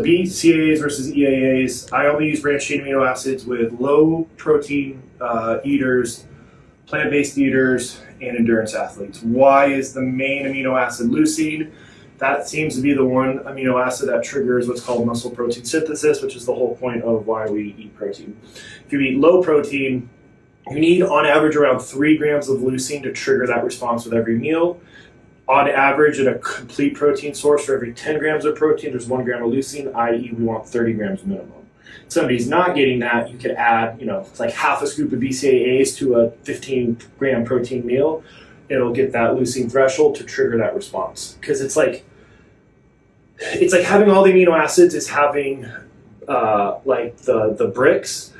BCAAs versus EAAs, I only use branched chain amino acids with low protein eaters, plant-based eaters, and endurance athletes. Why is the main amino acid leucine? That seems to be the one amino acid that triggers what's called muscle protein synthesis, which is the whole point of why we eat protein. If you eat low protein, you need on average around 3 grams of leucine to trigger that response with every meal. On average, in a complete protein source, for every 10 grams of protein, there's 1 gram of leucine, i.e. we want 30 grams minimum. If somebody's not getting that, you could add, it's like half a scoop of BCAAs to a 15 gram protein meal. It'll get that leucine threshold to trigger that response. Because it's like having all the amino acids is having like the bricks,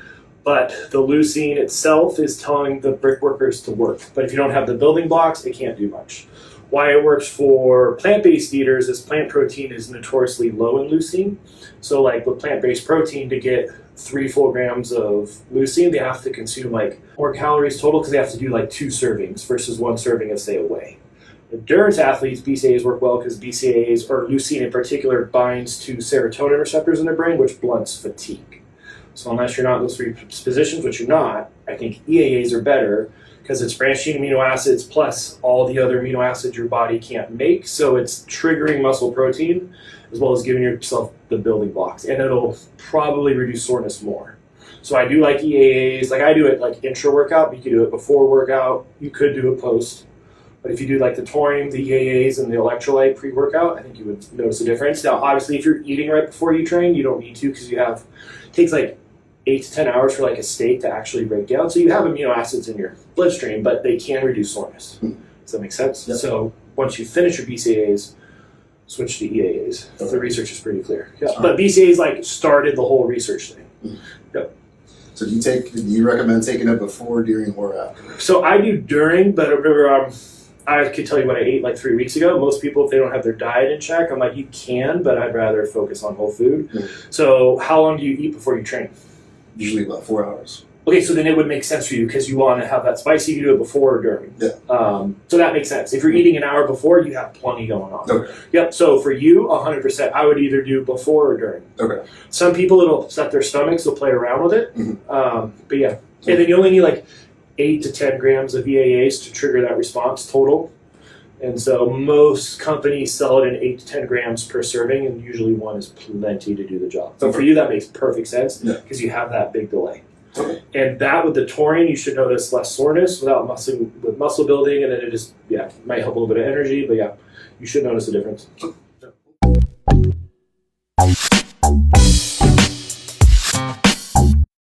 but the leucine itself is telling the brick workers to work. But if you don't have the building blocks, it can't do much. Why it works for plant-based eaters is plant protein is notoriously low in leucine. So like with plant-based protein, to get 3 full grams of leucine, they have to consume like more calories total because they have to do like 2 servings versus 1 serving of say a whey. Endurance athletes, BCAAs work well because BCAAs, or leucine in particular, binds to serotonin receptors in their brain, which blunts fatigue. So unless you're not in those 3 positions, which you're not, I think EAAs are better because it's branched chain amino acids plus all the other amino acids your body can't make. So it's triggering muscle protein as well as giving yourself the building blocks. And it'll probably reduce soreness more. So I do like EAAs. Like I do it like intra-workout, but you could do it before workout. You could do it post. But if you do like the taurine, the EAAs, and the electrolyte pre-workout, I think you would notice a difference. Now, obviously, if you're eating right before you train, you don't need to because it takes like 8 to 10 hours for like a steak to actually break down. So you have amino acids in your bloodstream, but they can reduce soreness. Does that make sense? Yep. So once you finish your BCAAs, switch to EAAs. Okay. The research is pretty clear. Yeah. But BCAAs like started the whole research thing. Yep. So do you recommend taking it before, during, or after? So I do during, but remember, I could tell you what I ate like 3 weeks ago. Most people, if they don't have their diet in check, I'm like, you can, but I'd rather focus on whole food. So how long do you eat before you train? Usually about 4 hours. Okay, so then it would make sense for you because you want to have that spicy. You do it before or during. Yeah. So that makes sense. If you're eating an hour before, you have plenty going on. Okay. Yep. So for you, 100%, I would either do before or during. Okay. Some people, it'll upset their stomachs. They'll play around with it. But yeah. And then you only need like 8 to 10 grams of EAAs to trigger that response total. And so most companies sell it in 8 to 10 grams per serving, and usually 1 is plenty to do the job. So for you, that makes perfect sense because you have that big delay. Okay. And that with the taurine, you should notice less soreness without muscle building, and then it just might help a little bit of energy, but yeah, you should notice a difference.